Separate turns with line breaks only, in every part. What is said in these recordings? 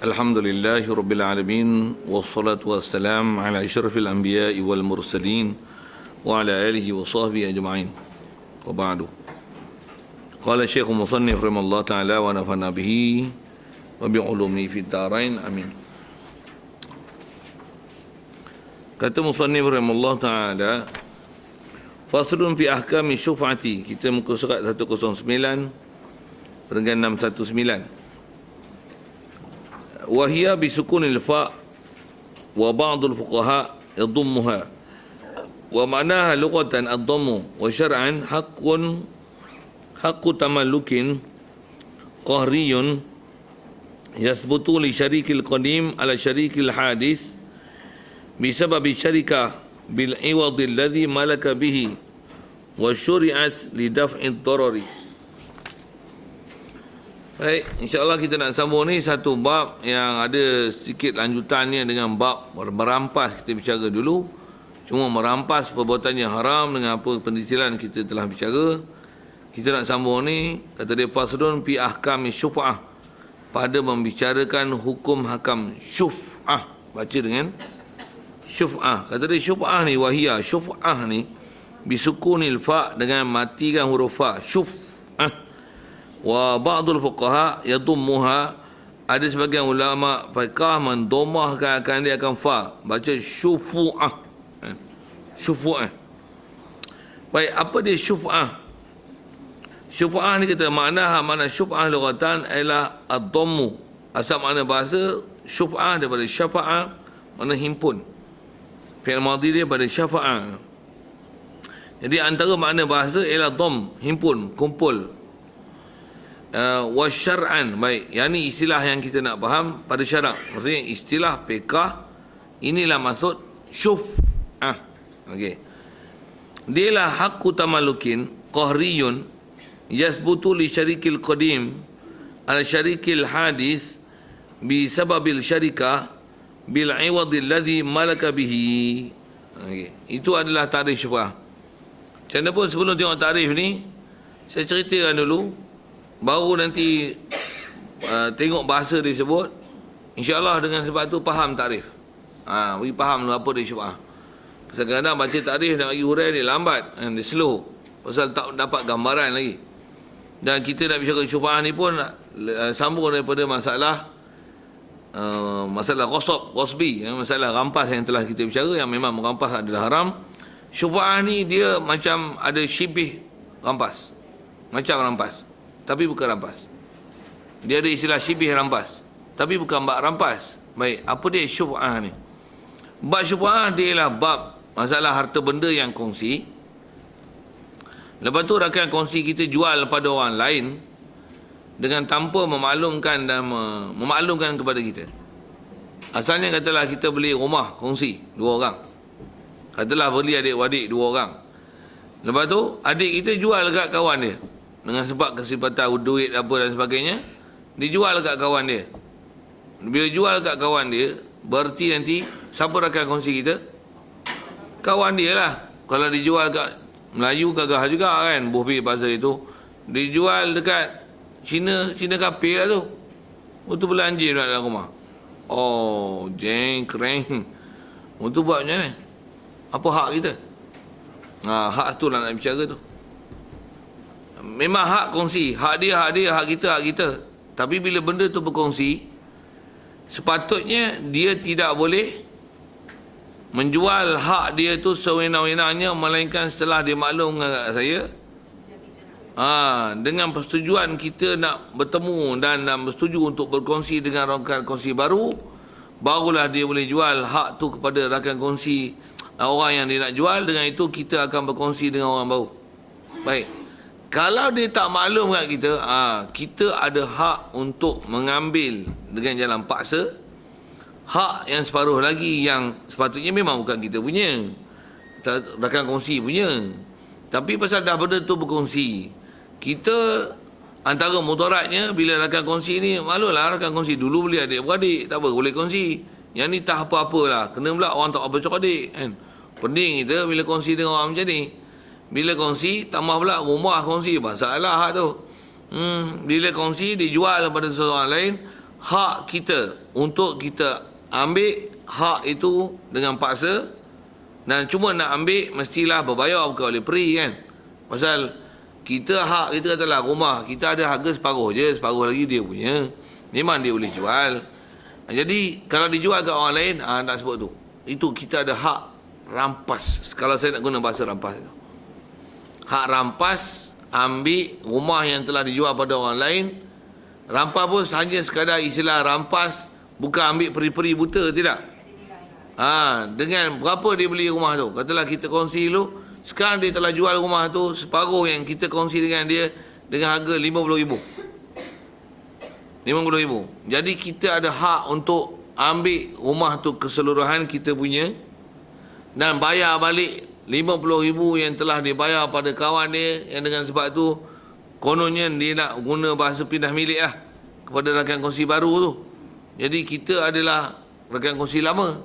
Alhamdulillahi Rabbil Alamin. Wassalatu wassalam ala asyrafil anbiya'i wal mursalin wa ala alihi wa sahbihi ajma'in. Wa ba'du. Qala Syekh Musannif rahimahullah ta'ala wa nafa'na bihi wa bi'ulumi fid darain. Amin. Kata Musannif rahimahullah ta'ala, faslun fi ahkami syuf'ati. Kita muka surat 109 perenggan 619. Wahia bisukunil fa' wa ba'dul fuqaha yadhummuha wa ma'naha lughatan ad-dhammu wa syar'an haqqu tamallukin qahriyun yasbutu li syarikil qadim ala syarikil hadis bisababi syarikah bil iwadi alladhi malaka bihi wa syuri'at li daf'id darari. Baik, insyaAllah kita nak sambung ni satu bab yang ada sedikit lanjutannya dengan bab merampas. Kita bicara dulu, cuma merampas perbuatan yang haram dengan apa pendisilan kita telah bicara. Kita nak sambung ni, kata dia faslun fi ahkami syuf'ah, pada membicarakan hukum hakam syuf'ah. Baca dengan syuf'ah. Kata dia syuf'ah ni, wahia syuf'ah ni bisukunil fa', dengan matikan huruf fa', syuf'ah. Wa ba'dul fuqaha yadhummuha, ada sebagian ulama fiqh mendomahkan akan dia akan fa, baca syufu'ah. Syufu'ah. Baik, apa dia syuf'ah? Syuf'ah ni kata makna syuf'ah lughatan ialah ad-dhammu. Asal makna bahasa syuf'ah daripada syafa'a, makna himpun. Fi'il madhi dia pada syafa'a. Jadi antara makna bahasa ialah dhamm, himpun, kumpul. Wa syar'an, baik, yang ni istilah yang kita nak faham pada syarak. Maksudnya istilah fiqh inilah maksud syuf'ah. Okey. Dialah haqqu tamallukin qahriyun yasbutu li syarikil qadim ala syarikil hadis bi sababil syarikah bil iwadi alladhi malaka bihi. Okey. Itu adalah tarikh syuf'ah. Macam mana pun sebelum tengok tarikh ni, saya ceritakan dulu, baru nanti tengok bahasa dia sebut, insyaAllah dengan sebab tu faham takrif. Bagi faham apa dia syuf'ah. Pasal kadang-kadang baca takrif nak bagi hurai dia lambat, dia slow, pasal tak dapat gambaran lagi. Dan kita nak bicara syuf'ah ni pun sambung daripada masalah ghasbi, masalah rampas yang telah kita bicara, yang memang merampas adalah haram. Syuf'ah ni dia macam ada syibih rampas, macam rampas, tapi bukan rampas. Dia ada istilah syibih rampas, tapi bukan bab rampas. Baik, apa dia syuf'ah ni? Bab syuf'ah dia ialah bab masalah harta benda yang kongsi. Lepas tu rakan kongsi kita jual pada orang lain dengan tanpa memaklumkan dan memaklumkan kepada kita. Asalnya katalah kita beli rumah kongsi 2 orang. Katalah beli adik-adik 2 orang. Lepas tu adik kita jual dekat kawan dia, dengan sebab kesempatan duit apa dan sebagainya, dijual kat kawan dia. Bila jual kat kawan dia, berarti nanti siapa rakan kongsi kita? Kawan dia lah. Kalau dijual kat Melayu gagah juga kan, bohbi bahasa itu. Dijual dekat Cina kapir lah tu. Itu belanja nak dalam rumah. Oh, keren. Itu buat macam mana? Apa hak kita? Hak tu lah nak bicara tu. Memang hak kongsi, hak dia, hak kita. Tapi bila benda tu berkongsi, sepatutnya dia tidak boleh menjual hak dia tu sewenang-wenangnya, melainkan setelah dia maklum dengan saya, dengan persetujuan kita nak bertemu dan bersetuju untuk berkongsi dengan rakan kongsi baru, barulah dia boleh jual hak tu kepada rakan kongsi orang yang dia nak jual. Dengan itu kita akan berkongsi dengan orang baru. Baik, kalau dia tak maklum kat kita, kita ada hak untuk mengambil dengan jalan paksa hak yang separuh lagi, yang sepatutnya memang bukan kita punya, rakan kongsi punya. Tapi pasal dah benda tu berkongsi, kita antara mudaratnya bila rakan kongsi ni, maklumlah rakan kongsi dulu beli adik-beradik, tak apa, boleh kongsi. Yang ni tak apa-apalah, kena pula orang tak apa cakap adik kan. Pening kita bila kongsi dengan orang macam ni. Bila kongsi, tambah pula rumah kongsi, masalah hak tu. Bila kongsi dijual kepada seseorang lain, hak kita untuk kita ambil hak itu dengan paksa, dan cuma nak ambil mestilah berbayar, bukan oleh peri kan. Pasal kita hak kita katalah rumah kita ada harga separuh je, separuh lagi dia punya, memang dia boleh jual. Jadi kalau dijual kat orang lain, tak sebut tu. Itu kita ada hak rampas. Kalau saya nak guna bahasa rampas itu, hak rampas ambil rumah yang telah dijual pada orang lain. Rampas pun hanya sekadar istilah rampas, bukan ambil peri-peri buta, tidak. Dengan berapa dia beli rumah tu, katalah kita kongsi dulu, sekarang dia telah jual rumah tu separuh yang kita kongsi dengan dia dengan harga RM50,000. RM50,000. Jadi kita ada hak untuk ambil rumah tu keseluruhan kita punya dan bayar balik RM50,000 yang telah dibayar pada kawan dia, yang dengan sebab tu kononnya dia nak guna bahasa pindah milik lah kepada rakan kongsi baru tu. Jadi kita adalah rakan kongsi lama.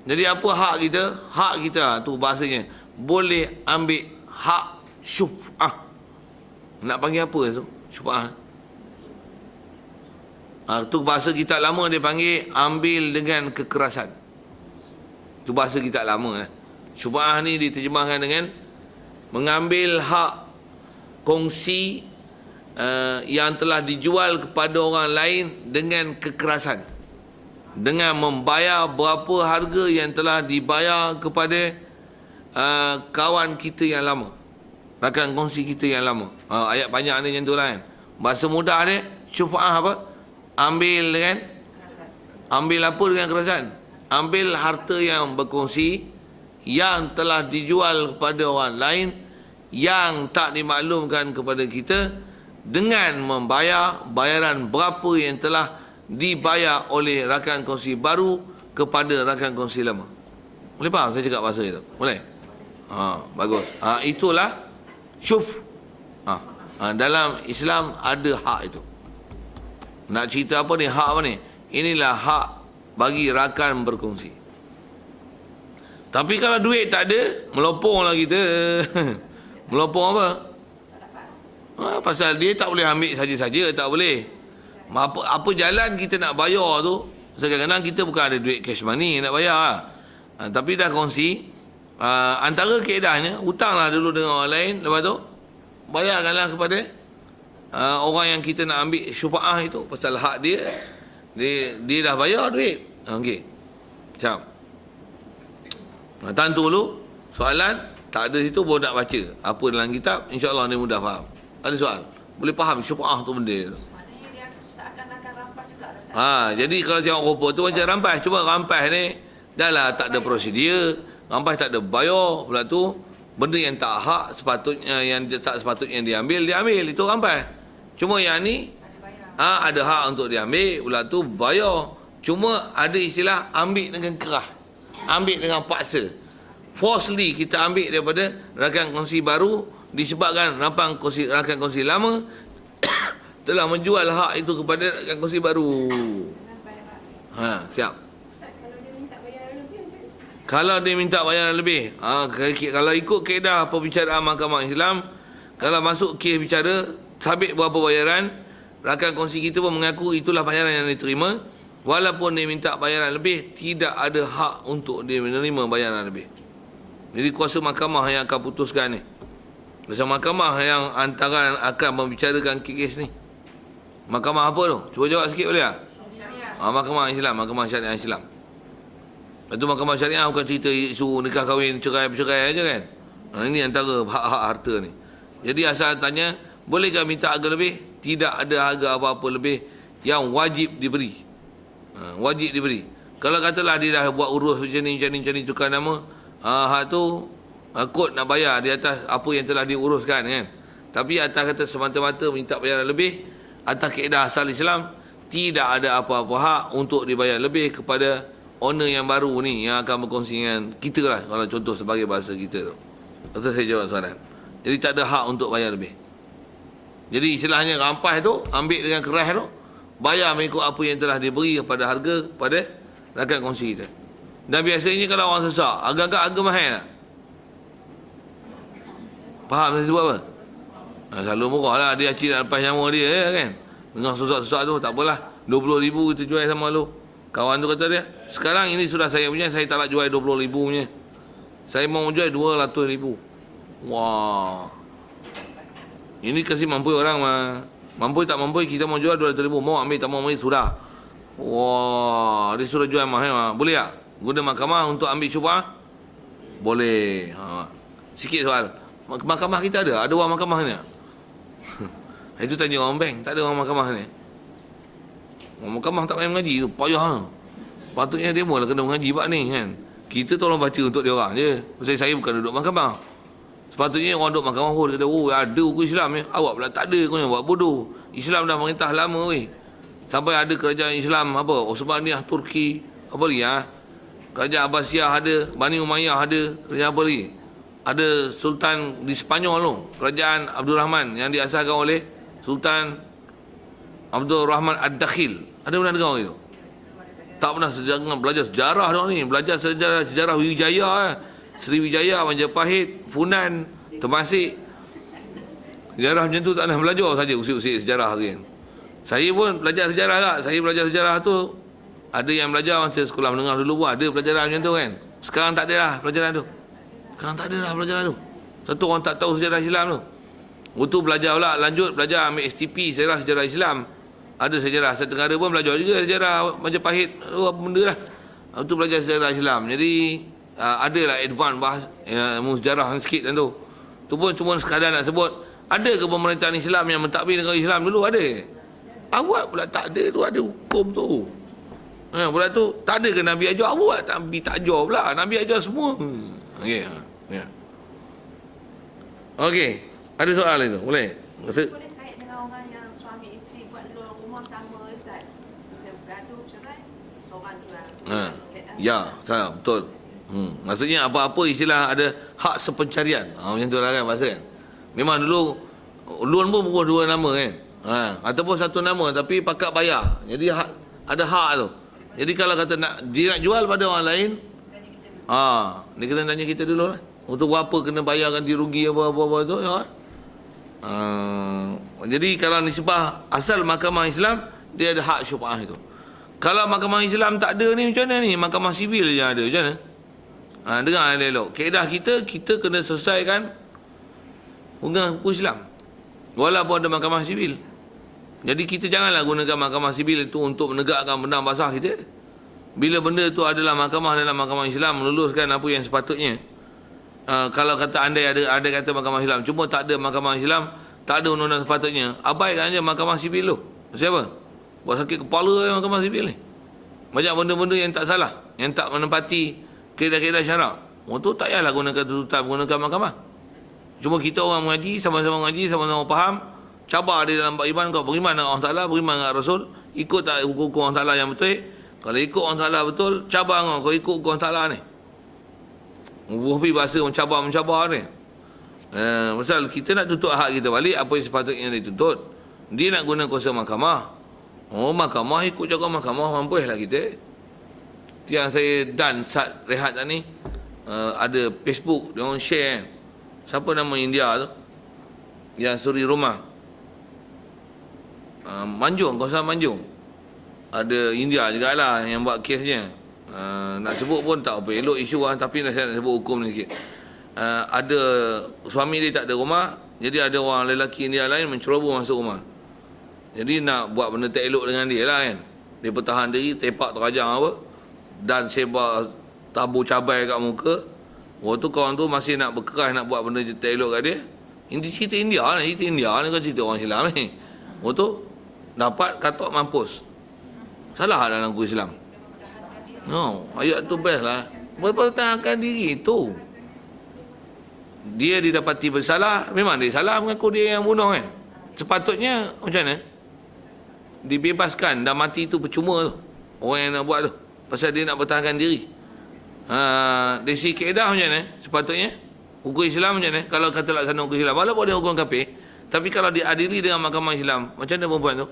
Jadi apa hak kita? Hak kita tu bahasanya boleh ambil hak syuf'ah. Nak panggil apa tu? Syuf'ah. Tu bahasa kitab lama dia panggil ambil dengan kekerasan. Tu bahasa kitab lama. Syuf'ah ni diterjemahkan dengan mengambil hak kongsi yang telah dijual kepada orang lain dengan kekerasan, dengan membayar berapa harga yang telah dibayar kepada kawan kita yang lama, rakan kongsi kita yang lama. Ayat panjang ni macam tu lah kan. Bahasa mudah dia, syuf'ah apa? Ambil dengan kekerasan. Ambil apa dengan kekerasan? Ambil harta yang berkongsi yang telah dijual kepada orang lain yang tak dimaklumkan kepada kita, dengan membayar bayaran berapa yang telah dibayar oleh rakan kongsi baru kepada rakan kongsi lama. Boleh faham saya cakap bahasa itu? Boleh? Bagus. Itulah syuf. Dalam Islam ada hak itu. Nak cerita apa ni? Hak apa ni? Inilah hak bagi rakan berkongsi. Tapi kalau duit tak ada, melopong lah kita. Melopong apa? Pasal dia tak boleh ambil saja-saja, tak boleh. Apa jalan kita nak bayar tu? Kadang-kadang kita bukan ada duit cash money nak bayar. Tapi dah kongsi, antara keedahnya hutanglah dulu dengan orang lain, lepas tu bayarkanlah kepada orang yang kita nak ambil syufa'ah itu. Pasal hak dia dah bayar duit. Okey. Macam tahan tu dulu. Soalan tak ada situ, baru nak baca apa dalam kitab, insya-Allah ni mudah faham. Ada soal? Boleh faham syufa'ah tu benda tu.
Maknanya dia seakan-akan rampas juga ada.
Jadi kalau tengok rupa tu macam rampas. Cuma rampas ni dah lah tak ada prosedur, rampas tak ada bayar, pula tu benda yang tak hak sepatutnya, yang tak sepatutnya diambil, itu rampas. Cuma yang ni ada hak untuk diambil, pula tu bayar. Cuma ada istilah ambil dengan keras, ambil dengan paksa. Forcefully kita ambil daripada rakan kongsi baru disebabkan rakan kongsi lama telah menjual hak itu kepada rakan kongsi baru. Siap.
Ustaz, kalau dia minta bayaran lebih macam mana?
Kalau dia minta bayaran lebih, kalau ikut kaedah pembicaraan Mahkamah Islam, kalau masuk kes bicara sabit berapa bayaran, rakan kongsi kita pun mengaku itulah bayaran yang diterima. Walaupun dia minta bayaran lebih, tidak ada hak untuk dia menerima bayaran lebih. Jadi kuasa mahkamah yang akan putuskan ni. Kuasa mahkamah yang antara akan membicarakan kes ni. Mahkamah apa tu? Cuba jawab sikit boleh tak? Mahkamah Islam, Mahkamah Syariah Islam. Lepas tu Mahkamah Syariah bukan cerita isu nikah kahwin, cerai bercerai aja kan. Ini antara hak-hak harta ni. Jadi asal tanya, bolehkah minta harga lebih? Tidak ada harga apa-apa lebih yang wajib diberi. Wajib diberi. Kalau katalah dia dah buat urus macam ni tukar nama, hak tu kod nak bayar di atas apa yang telah diuruskan kan. Tapi atas kata semata-mata minta bayaran lebih, atas kaedah asal Islam, tidak ada apa-apa hak untuk dibayar lebih kepada owner yang baru ni yang akan berkongsi dengan kita lah, kalau contoh sebagai bahasa kita tu. Lepas saya jawab soalan. Jadi tak ada hak untuk bayar lebih. Jadi istilahnya rampas tu, ambil dengan keras tu, bayar mengikut apa yang telah diberi kepada harga kepada rakan kongsi kita. Dan biasanya kalau orang sesak, agak-agak harga mahal tak? Faham saya sebut apa? Selalu murah lah, dia acik nak lepas nyawa dia kan. Dengan susah-susah tu, tak apalah. 20,000 kita jual sama lu. Kawan tu kata dia, sekarang ini sudah saya punya, saya tak nak jual 20,000 punya. Saya mau jual 200,000. Wah. Ini kasih mampu orang mah. Mampu tak mampu kita mau jual 200,000. Mau ambil tak mau ambil sudah. Wah, dia sudah jual mahal mah. Boleh tak? Guna mahkamah untuk ambil syubhah? Boleh. Sikit soal. Mahkamah kita ada? Ada orang mahkamah ni? Itu tanya orang bank. Tak ada orang mahkamah ni. Orang mahkamah tak payah mengaji tu. Payah. Patutnya dia mula kena mengaji bab ni kan. Kita tolong baca untuk dia orang je. Pasal saya bukan duduk mahkamah. Sepatutnya orang duduk mahkamah pun dia kata, oh ada hukum Islam ni. Awak pula tak ada. Kau yang buat bodoh. Islam dah merintah lama weh. Sampai ada kerajaan Islam apa? Osmaniyah, Turki. Apa lagi ha? Kerajaan Abbasiyah ada. Bani Umayyah ada. Kerajaan apa lagi? Ada Sultan di Sepanyol tu. Kerajaan Abdul Rahman yang diasaskan oleh Sultan Abdul Rahman Ad-Dakhil. Ada pernah dengar itu? Tak pernah belajar sejarah dong ni. Belajar sejarah Wijaya. Sriwijaya, Majapahit, Funan, Temasek. Sejarah macam tu tak pernah belajar saja usik-usik sejarah kan. Saya pun belajar sejarah tak. Saya belajar sejarah tu. Ada yang belajar masa sekolah menengah dulu pun ada pelajaran macam tu kan. Sekarang tak ada lah pelajaran tu. Sekarang tak ada lah pelajaran tu. Satu orang tak tahu sejarah Islam tu. Waktu belajar pula, lanjut belajar ambil STP, sejarah Islam. Ada sejarah Asia Tenggara pun belajar juga sejarah Majapahit, apa benda lah. Waktu belajar sejarah Islam. Jadi, adalah advance bahas sejarah sikit tu. Tu pun cuma sekadar nak sebut. Ada ke pemerintahan Islam yang mentadbir negara Islam dulu? Ada. Awak pula tak ada tu, ada hukum tu. Pula tu, tak ada ke Nabi ajar? Awak Nabi tak ajar pula. Nabi ajar semua. Okey. Ya. Okey. Ada soal itu? Boleh?
Boleh kait dengan orang yang suami isteri buat luar rumah sama Ustaz. Kita bergaduh cerai, seorang tu lah.
Ya, salah, betul. Maksudnya apa-apa istilah ada hak sepencarian. Macam tu lah kan bahasa kan. Memang dulu loan pun bukan dua nama kan. Ataupun satu nama tapi pakat bayar. Jadi ada hak tu. Jadi kalau kata dia nak jual pada orang lain, dia kena tanya kita dulu lah. Untuk berapa kena bayar ganti rugi apa-apa tu ya. Jadi kalau nisbah asal mahkamah Islam, dia ada hak syubhah itu. Kalau mahkamah Islam tak ada ni macam mana ni? Mahkamah sivil je ada macam mana? Dengar elok. Kaedah kita kena selesaikan hubungan hukum Islam. Walaupun ada mahkamah sivil. Jadi kita janganlah gunakan mahkamah sivil itu untuk menegakkan benda basah kita. Bila benda itu adalah mahkamah dalam mahkamah Islam meluluskan apa yang sepatutnya. Kalau kata andai ada kata mahkamah Islam, cuma tak ada mahkamah Islam, tak ada undang-undang sepatutnya, abaikan je mahkamah sivil tu. Siapa? Buat sakit kepala mahkamah sivil ni. Banyak benda-benda yang tak salah, yang tak menempati kaedah-kaedah syarak. Tu tak payahlah gunakan tuntutan, gunakan mahkamah. Cuma kita orang mengaji, sama-sama mengaji, sama-sama faham, cabar dia dalam beriman, kau beriman dengan Allah Ta'ala, beriman dengan Rasul, ikut tak hukum Allah Ta'ala yang betul. Kalau ikut Allah Ta'ala betul, cabar kau ikut hukum Allah Ta'ala ni. Berhubung bahasa mencabar ni. Pasal kita nak tuntut hak kita balik, apa yang sepatutnya dituntut. Dia nak guna kuasa mahkamah. Mahkamah ikut jaga mahkamah, mampulah kita. Itu yang saya dan saat rehat tadi, ada Facebook, dia orang share. Siapa nama India tu? Yang suri rumah. Manjung, kawasan Manjung. Ada India jugalah yang buat kesnya. Nak sebut pun tak apa elok isu lah, tapi saya nak sebut hukum ni sikit. Ada suami dia tak ada rumah, jadi ada orang lelaki India lain menceroboh masuk rumah. Jadi nak buat benda tak elok dengan dia lah kan. Dia bertahan diri, tepak terajang apa, dan sebar tabur cabai kat muka. Waktu kawan tu masih nak berkeras nak buat benda tak elok kat dia. Ini cerita India ni, kan cerita orang Islam ni. Waktu dapat katok mampus. Salah dalam hukum Islam. Ayat tu best lah. Mempertahankan diri tu. Dia didapati bersalah, memang dia salah, mengaku dia yang bunuh kan. Sepatutnya macam mana? Dibebaskan, dah mati tu percuma tu. Orang yang nak buat tu. Pasal dia nak bertahankan diri. Dari segi kaedah macam mana? Sepatutnya hukum Islam macam mana? Kalau kata laksana hukum Islam, walaupun dia hukum kafir, tapi kalau diadili dengan mahkamah Islam, macam mana perempuan tu?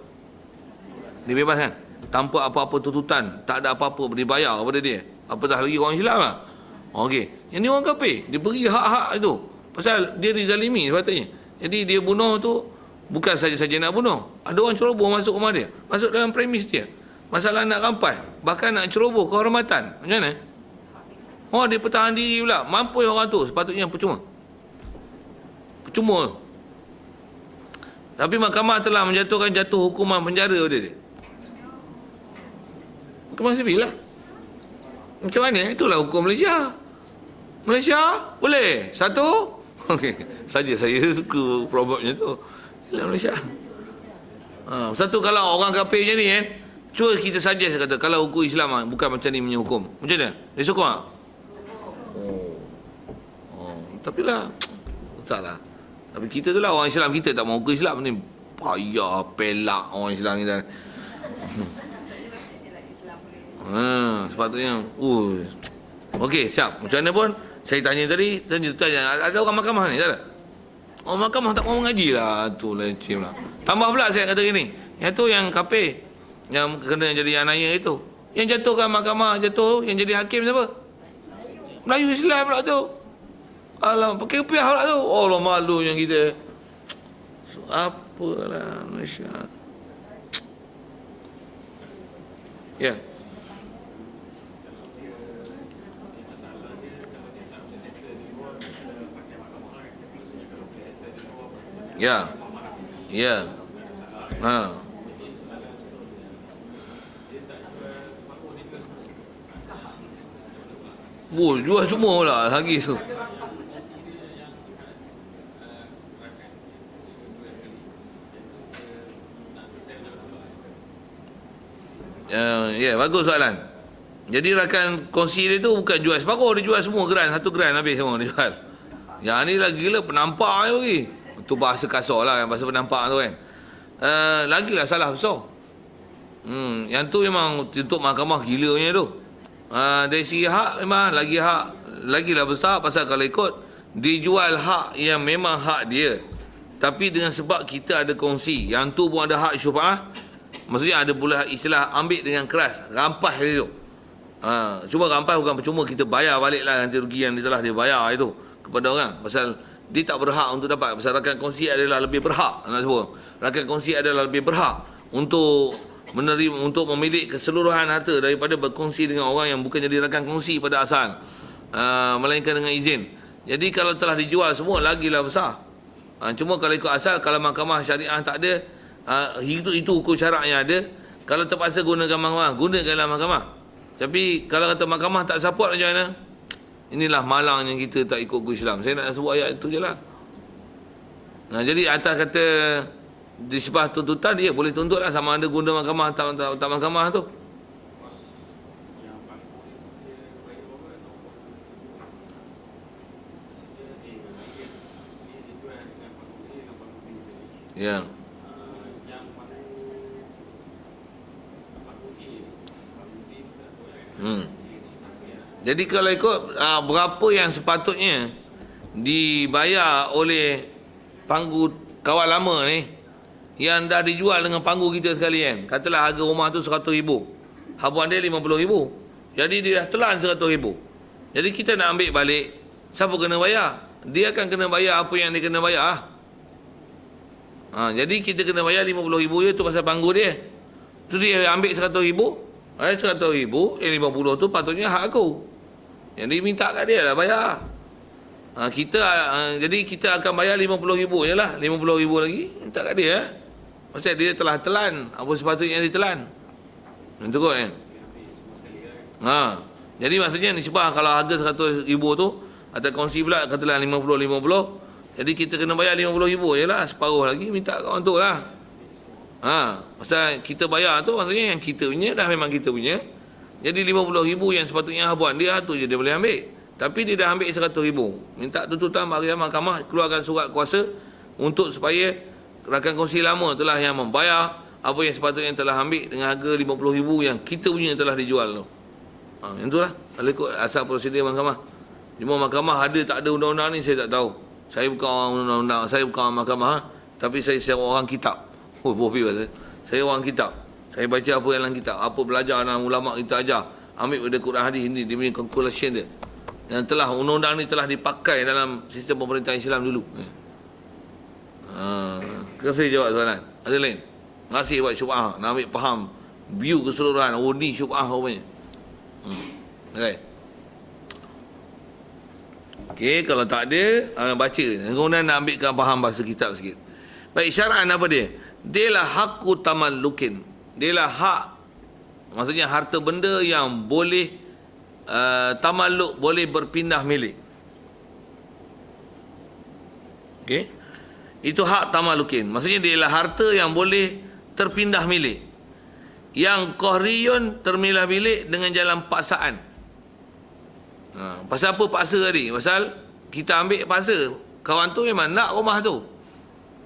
Dibebaskan tanpa apa-apa tuntutan, tak ada apa-apa dibayar kepada dia. Apatah lagi orang Islam lah. Okey, yang ni orang kafir, diberi hak-hak itu. Pasal dia dizalimi sepatutnya. Jadi dia bunuh tu Bukan saja-saja nak bunuh. Ada orang ceroboh masuk rumah dia. Masuk dalam premis dia. Masalah nak rampas. Bahkan nak ceroboh kehormatan. Macam mana? Oh, dia pertahan diri pula. Mampu orang tu. Sepatutnya percuma. Percuma. Tapi mahkamah telah jatuh hukuman penjara pada dia. Mahkamah sivil lah. Macam mana? Itulah hukum Malaysia. Malaysia boleh. Satu. Okey. Saja saya suka problemnya tu. Dalam Malaysia. Satu, kalau orang kafir macam ni kan, cuba kita suggest kata kalau hukum Islam bukan macam ni punya hukum. Macam mana? Dia sokong tak? Tapi lah taklah. Tapi kita tu lah orang Islam, kita tak mau hukum Islam ni. Payah pelak orang Islam kita. Sepatutnya. Okey, siap. Macam mana pun saya tanya ada orang mahkamah ni, tak ada? Orang mahkamah tak mau mengaji lah. Tu leceh lah. Tambah pula saya kata gini. Yang tu yang kafir. Yang kena jadi anaya itu. Yang jatuhkan mahkamah jatuh. Yang jadi hakim siapa? Melayu Islam pula tu. Alah, pakai rupiah pula tu. Allah, malunya kita. Apalah Malaysia. Ya. Ya. Ya. Jual semua lah lagi tu. Ya, bagus soalan. Jadi rakan kongsi dia tu bukan jual separuh, dia jual semua geran, 1 geran habis semua dia jual. Yang ni lagi gila penampak je lagi. Itu bahasa kasar lah, bahasa penampak tu kan. Lagilah salah besar. Yang tu memang untuk mahkamah gila punya tu. Dari segi hak memang lagilah besar, pasal kalau ikut dijual hak yang memang hak dia. Tapi dengan sebab kita ada kongsi, yang tu pun ada hak syufa'ah. Maksudnya ada pula istilah ambil dengan keras, rampas dia tu. Cuma rampas bukan percuma, kita bayar baliklah ganti rugi yang dia telah dia bayar itu kepada orang. Pasal dia tak berhak untuk dapat. Pasal rakan kongsi adalah lebih berhak. Rakan kongsi adalah lebih berhak untuk menerima, untuk memilih keseluruhan harta daripada berkongsi dengan orang yang bukan jadi rakan kongsi pada asal, melainkan dengan izin. Jadi kalau telah dijual semua, lagilah besar. Cuma kalau ikut asal, kalau mahkamah syariah tak ada, itu hukum syarak yang ada. Kalau terpaksa gunakan mahkamah, gunakanlah mahkamah. Tapi kalau kata mahkamah tak support, macam mana? Inilah malangnya kita tak ikut hukum Islam. Saya nak sebut ayat itu je lah. Jadi atas kata di sebab tuntutan, dia boleh tuntut lah, sama ada guna mahkamah tak mahkamah tu. Ya. Jadi kalau ikut berapa yang sepatutnya dibayar oleh panggu kawal lama ni, yang dah dijual dengan panggu kita sekalian. Katalah harga rumah tu 100,000, habuan dia 50,000. Jadi dia dah telan 100,000. Jadi kita nak ambil balik, siapa kena bayar? Dia akan kena bayar apa yang dia kena bayar. Jadi kita kena bayar 50,000 je tu pasal panggu dia. Tu dia ambil 100,000. 100,000, yang 50 tu patutnya hak aku. Yang dia minta kat dia lah bayar. Jadi kita akan bayar 50,000 je lah. 50,000 lagi minta kat dia. Maksudnya dia telah telan apa sepatutnya dia telan. Itu kot kan. Jadi maksudnya nisbah kalau harga 100,000 tu, ada kongsi pula katalah 50-50. Jadi kita kena bayar 50,000 je lah. Separuh lagi minta kat orang tu lah. Pasal kita bayar tu maksudnya yang kita punya dah memang kita punya. Jadi 50,000 yang sepatutnya habuan dia, tu je dia boleh ambil. Tapi dia dah ambil 100,000. Minta tuntutan bagi mahkamah keluarkan surat kuasa untuk supaya rakan kongsi lama telah yang membayar apa yang sepatutnya telah ambil dengan harga 50,000 yang kita punya telah dijual tu. Yang tu lah. Kalau ikut asal prosedur mahkamah. Cuma mahkamah ada tak ada undang-undang ni saya tak tahu. Saya bukan orang undang-undang, saya bukan orang mahkamah, tapi saya orang kitab. Bobi bahasa. Saya orang kitab. Saya baca apa yang dalam kitab, apa belajar dalam ulama kita ajar. Ambil pada Quran hadis ini, dia punya conclusion dia. Yang telah undang-undang ni telah dipakai dalam sistem pemerintahan Islam dulu. Kasih jawab soalan. Ada lain? Masih buat syubhah. Nak ambil faham view keseluruhan. Oh ni syubhah rupanya. Okay. Okey, kalau tak ada, baca. Kemudian nak ambilkan faham bahasa kitab sikit. Baik, syara'an apa dia? Dia lah haqqu tamallukin. Dia lah hak, maksudnya harta benda yang boleh tamalluk, boleh berpindah milik. Okey. Itu hak tamallukin. Maksudnya dia lah harta yang boleh terpindah milik. Yang qahriyun termilah milik dengan jalan paksaan. Pasal apa paksa tadi? Pasal kita ambil paksa. Kawan tu memang nak rumah tu,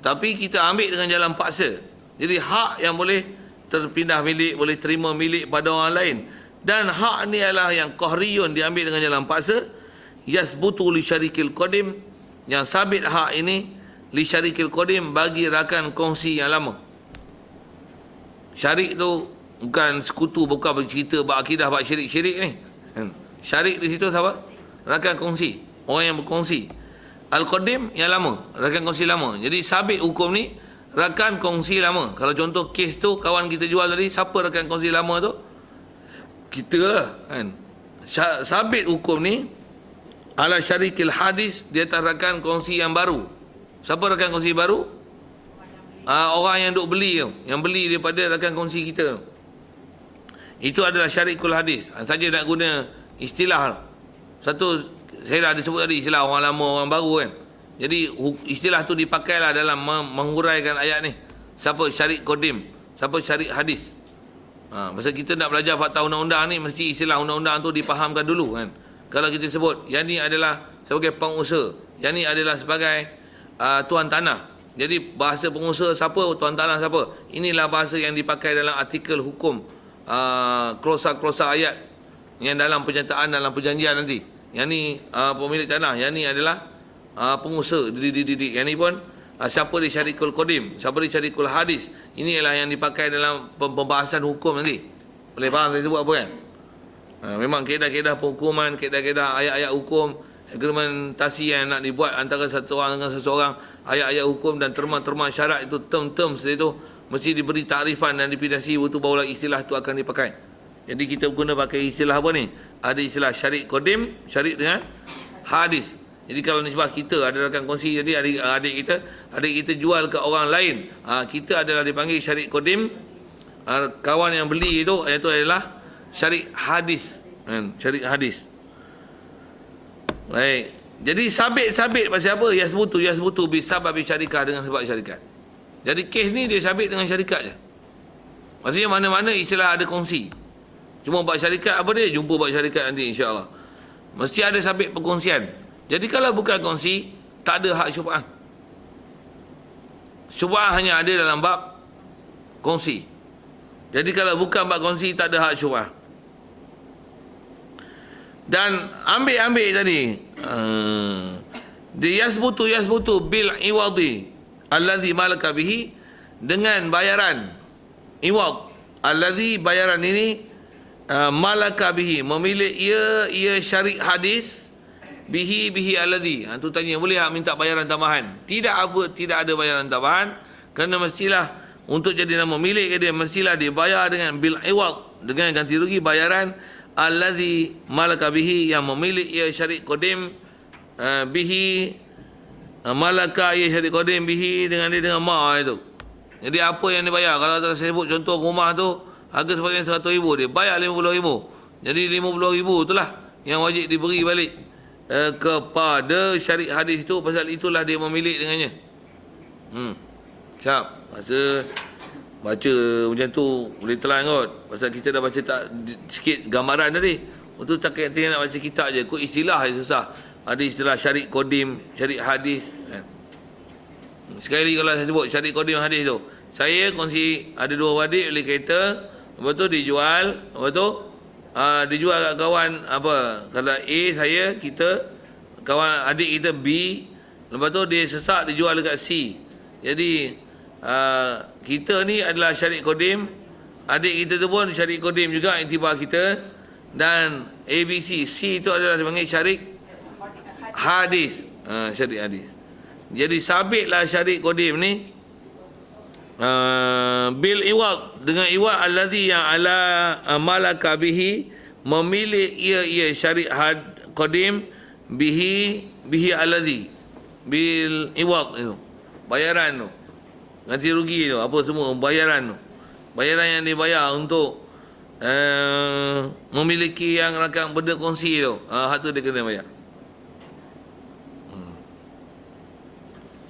tapi kita ambil dengan jalan paksa. Jadi hak yang boleh terpindah milik, boleh terima milik pada orang lain. Dan hak ni adalah yang qahriyun, diambil dengan jalan paksa. Yasbutu li syarikil qadim, yang sabit hak ini li syarikil qadim, bagi rakan kongsi yang lama. Syarik tu bukan sekutu, bukan bercerita berakidah bak syirik-syirik ni. Syarik di situ siapa? Rakan kongsi, orang yang berkongsi. Al-qadim yang lama, rakan kongsi lama. Jadi sabit hukum ni rakan kongsi lama. Kalau contoh kes tu kawan kita jual tadi, siapa rakan kongsi lama tu? Kita lah kan. Sabit hukum ni ala syarikil hadis, dia atas rakan kongsi yang baru. Siapa rakan kongsi baru? Orang yang duk beli tu, yang beli daripada rakan kongsi kita tu. Itu adalah syarikul hadis. Saja nak guna istilah. Satu, saya dah ada sebut tadi, istilah orang lama, orang baru kan. Jadi istilah tu dipakailah dalam menghuraikan ayat ni. Siapa syarik qadim, siapa syarik hadis. Pasal kita nak belajar fakta undang-undang ni, mesti istilah undang-undang tu dipahamkan dulu kan. Kalau kita sebut, yang ni adalah sebagai pengusaha, yang ni adalah sebagai tuan tanah. Jadi bahasa pengusaha siapa, tuan tanah siapa. Inilah bahasa yang dipakai dalam artikel hukum, klausa-klausa ayat yang dalam penyertaan, dalam perjanjian nanti. Yang ni pemilik tanah, yang ni adalah pengusaha. Yang ni pun siapa di syarikul qadim, siapa di syarikul hadis. Ini ialah yang dipakai dalam pembahasan hukum nanti. Boleh faham saya sebut apa kan? Memang kaedah-kaedah penghukuman, kaedah-kaedah ayat-ayat hukum, argumentasi yang nak dibuat antara satu orang dengan seseorang, ayat-ayat hukum dan terma-terma syarat itu, term-term seperti itu, mesti diberi takrifan dan dipidasi, itu barulah istilah itu akan dipakai. Jadi kita guna pakai istilah apa ni? Ada istilah syarik qadim, syarik dengan hadis. Jadi kalau nisbah kita ada rakan kongsi, jadi adik kita jual ke orang lain, kita adalah dipanggil syarik qadim. Kawan yang beli itu adalah syarik hadis, syarik hadis. Baik. Jadi sabit pasal apa? Yasbutu bisababi syarikah, dengan sebab syarikat. Jadi kes ni dia sabit dengan syarikat je. Maksudnya mana-mana istilah ada kongsi. Cuma buat syarikat apa dia? Jumpa buat syarikat nanti insya-Allah. Mesti ada sabit perkongsian. Jadi kalau bukan kongsi, tak ada hak syubhah. Syubhah hanya ada dalam bab kongsi. Jadi kalau bukan bab kongsi, tak ada hak syubhah. Dan ambil tadi, dia yasbutu bil iwadi allazi malaka bihi, dengan bayaran iwad allazi, bayaran ini malaka bihi, memilik ia syarik hadis, bihi allazi. Tu tanya, boleh tak minta bayaran tambahan? Tidak ada bayaran tambahan, kerana mestilah untuk jadi nama milik dia, mestilah dibayar dengan bil iwad, dengan ganti rugi bayaran allazi malaka bihi, yang memilik ia syarik qadim, bihi malaka ia syarik qadim bihi, dengan dia dengan ma itu. Jadi apa yang dibayar? Kalau saya sebut contoh rumah tu harga sepatutnya 100,000, dia bayar 50,000. Jadi 50,000 itulah yang wajib diberi balik kepada syarik hadis itu, pasal itulah dia memilik dengannya. Siap. Masa baca macam tu boleh telan kot, pasal kita dah baca tak sikit gambaran tadi. Untuk tak tinggal nak baca kitab je, ikut istilah je susah. Ada istilah syarik qadim, syarik hadis. Sekali kalau saya sebut syarik qadim hadis tu, saya kongsi ada 2 wadik beli kereta, lepas tu dijual, lepas tu dijual kat kawan apa, kalau A saya, kita, kawan adik kita B, lepas tu dia sesak dijual dekat C. Jadi kita ni adalah syarik qadim, adik kita tu pun syarik qadim juga, iktibar kita, dan ABC, C itu adalah dipanggil syarik hadis, syarik hadis. Jadi sabitlah syarik qadim ni bil iwad, dengan iwad allazi yang ala malaka bihi, memilih ia syariat qadim bihi allazi bil iwad itu, bayaran tu, ganti rugi tu, apa semua bayaran tu, bayaran yang dibayar untuk memiliki yang rakan benda kongsi tu, hak tu dia kena bayar.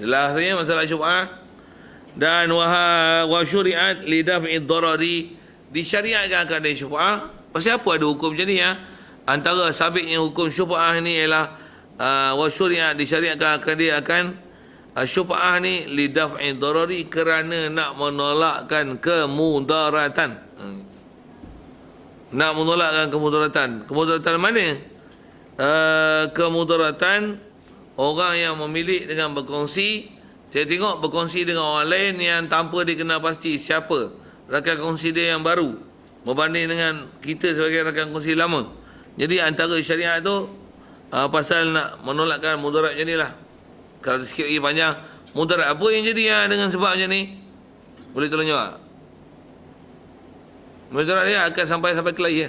Jelasnya masalah syubhat. Dan wa syuri'at li daf'i darari, disyariatkan akan ada syubhat. Pasal apa ada hukum macam ni ya? Antara sabitnya hukum syubhat ni ialah wa syuri'at, disyariatkan akan dia akan syubhat ni li daf'i darari, kerana nak menolakkan kemudaratan. Nak menolakkan kemudaratan. Kemudaratan mana? Kemudaratan orang yang memilih dengan berkongsi. Saya tengok berkongsi dengan orang lain yang tanpa dikenal pasti siapa rakan kongsi dia yang baru berbanding dengan kita sebagai rakan kongsi lama. Jadi antara syariat tu pasal nak menolakkan mudarat macam ni lah. Kalau sikit lagi panjang, mudarat apa yang jadi dengan sebab macam ni? Boleh tolong jawab? Mudarat dia akan sampai kelahi ya.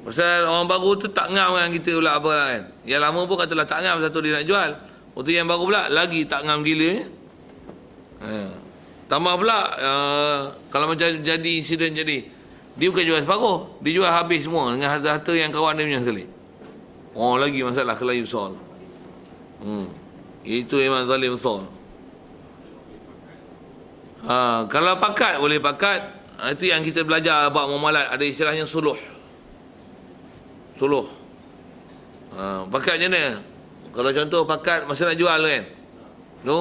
Pasal orang baru tu tak ngam dengan kita pula apa lah kan. Yang lama pun katalah tak ngam, satu dia nak jual. Waktu yang baru pula lagi tak ngam gila. Tambah pula kalau macam jadi insiden jadi, dia bukan jual separuh, dia jual habis semua dengan harta-harta yang kawan dia punya sekali. Oh lagi masalah kelahi besar. Itu memang zalim besar. Kalau pakat boleh pakat. Itu yang kita belajar bab muamalat, ada istilahnya suluh. Suluh. Pakat macam mana? Kalau contoh pakat masa nak jual kan, tu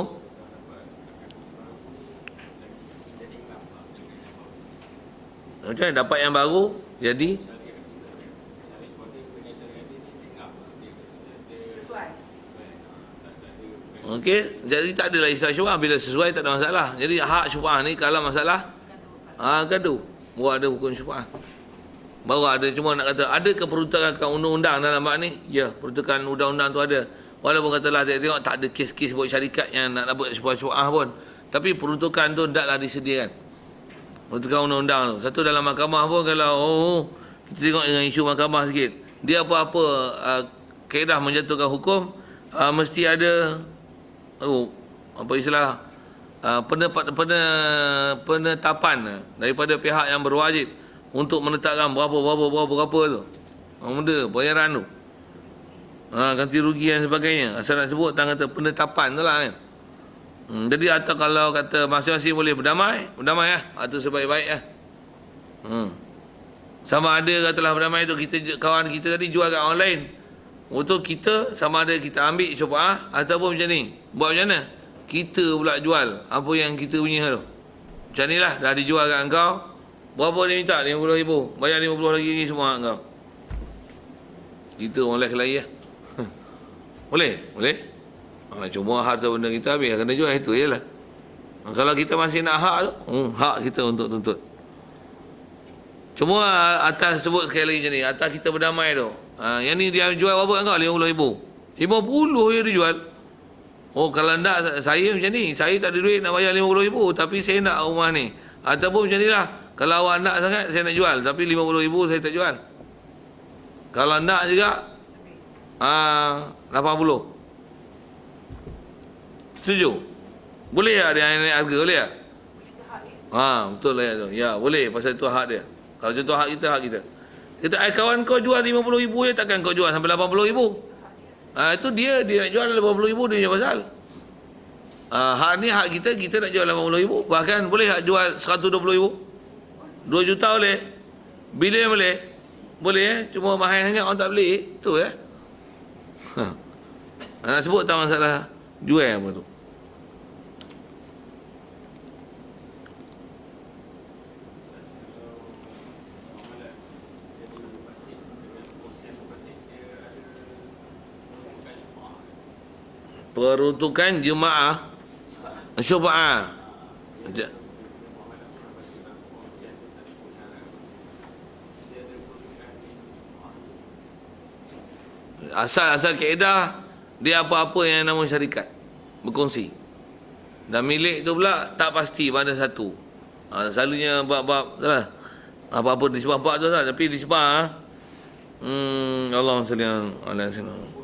macam mana dapat yang baru jadi
Sesuai.
okey, jadi tak adalah istilah syubhat. Bila sesuai tak ada masalah. Jadi hak syubhat ni kalau masalah gaduh, baru ada hukum syubhat. Baru ada, cuma nak kata ada keperuntukan undang-undang dalam bab ni? Ya, peruntukan undang-undang tu ada. Walaupun katalah saya tengok tak ada kes-kes buat syarikat yang nak buat syubhat pun, tapi peruntukan tu hendaklah disediakan. Peruntukan undang-undang tu. Satu dalam mahkamah pun kalau kita tengok dengan isu mahkamah sikit, dia apa-apa kaedah menjatuhkan hukum mesti ada apa istilah penetapan daripada pihak yang berwajib untuk menetapkan berapa tu benda bayaran tu, ganti rugi dan sebagainya. Asal nak sebut tang kata penetapan tu lah kan. Jadi atau kalau kata masing-masing boleh berdamai lah, itu sebaik-baik lah. Sama ada katalah berdamai tu, kita kawan kita tadi jual kat orang lain, untuk kita sama ada kita ambil syubhat ataupun macam ni, buat macam mana kita pula jual apa yang kita punya tu. Macam ni lah, dah dijual kat engkau, berapa dia minta? 50,000. Bayar 50 lagi semua engkau. Kita orang lain kelahi lah. Boleh? Cuma harta benda kita habis, kena jual, itu je lah. Kalau kita masih nak hak tu, hak kita untuk tuntut. Cuma atas sebut sekali lagi macam ni, atas kita berdamai tu, yang ni dia jual berapa engkau? 50,000. 50 je dia jual. Oh kalau tak, saya macam ni, saya tak ada duit nak bayar 50,000, tapi saya nak rumah ni. Ataupun macam ni lah, kalau awak nak sangat saya nak jual, tapi 50,000 saya tak jual. Kalau nak juga 80. Setuju? Boleh tak dia naik harga? Boleh tak? Betul lah tu. Ya boleh, pasal itu hak dia. Kalau contoh hak kita. Kita kawan kau jual 50,000 je, takkan kau jual sampai 80,000. Itu dia nak jual 80,000, dia punya pasal. Hak ni hak kita nak jual 80,000. Bahkan boleh hak jual 120,000. 2 juta boleh. Bilion boleh. Boleh cuma mahal sangat orang tak beli. Tu nak sebut tak masalah jual apa tu. Peruntukan jemaah syubhat. Asal kaedah dia apa-apa yang nama syarikat. berkongsi. Dan milik tu pula tak pasti pada satu. Selalunya bab-bab lah. Apa-apa disebar bab tu lah, tapi disebar. Allahumma salli ala sayyidina